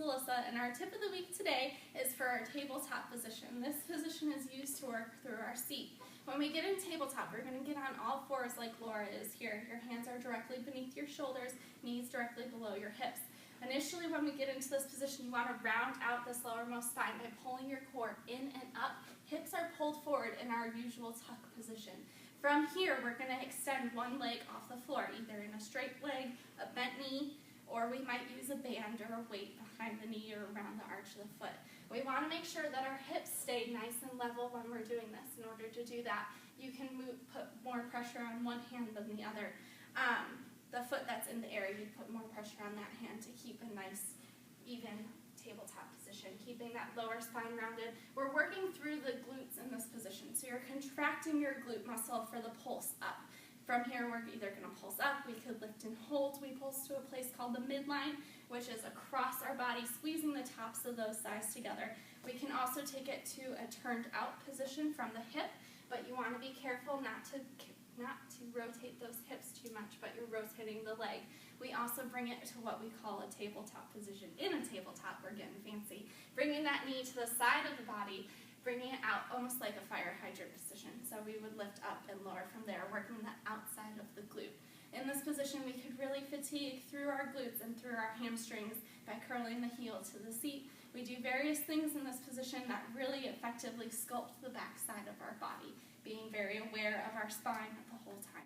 Alyssa, and our tip of the week today is for our tabletop position. This position is used to work through our seat. When we get in tabletop, we're going to get on all fours like Laura is here. Your hands are directly beneath your shoulders, knees directly below your hips. Initially, when we get into this position, you want to round out this lowermost spine by pulling your core in and up. Hips are pulled forward in our usual tuck position. From here, we're going to extend one leg off the floor, either in a straight leg, a bent knee, or we might use a band or a weight behind the knee or around the arch of the foot. We want to make sure that our hips stay nice and level when we're doing this. In order to do that, you can put more pressure on one hand than the other. The foot that's in the air, you'd put more pressure on that hand to keep a nice, even tabletop position, keeping that lower spine rounded. We're working through the glutes in this position, so you're contracting your glute muscle for the pulse up. From here, we're either going to pulse up, we could lift and hold. We pulse to a place called the midline, which is across our body, squeezing the tops of those thighs together. We can also take it to a turned out position from the hip, but you want to be careful not to rotate those hips too much, but you're rotating the leg. We also bring it to what we call a tabletop position. In a tabletop, we're getting fancy. Bringing that knee to the side of the body, bringing it out almost like a fire hydrant position. So we would lift up and lower from there, working the outside of the glute. In this position, we could really fatigue through our glutes and through our hamstrings by curling the heel to the seat. We do various things in this position that really effectively sculpt the back side of our body, being very aware of our spine the whole time.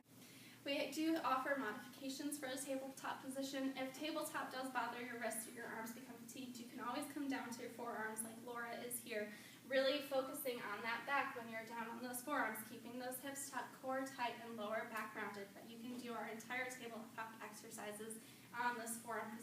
We do offer modifications for the tabletop position. If tabletop does bother your wrists or your arms become fatigued, you can always come down to your forearms like Laura is here, really focusing on that back when you're down on those forearms, keeping those hips tucked, core tight, and lower back rounded. But you can do our entire tabletop exercises on this forearm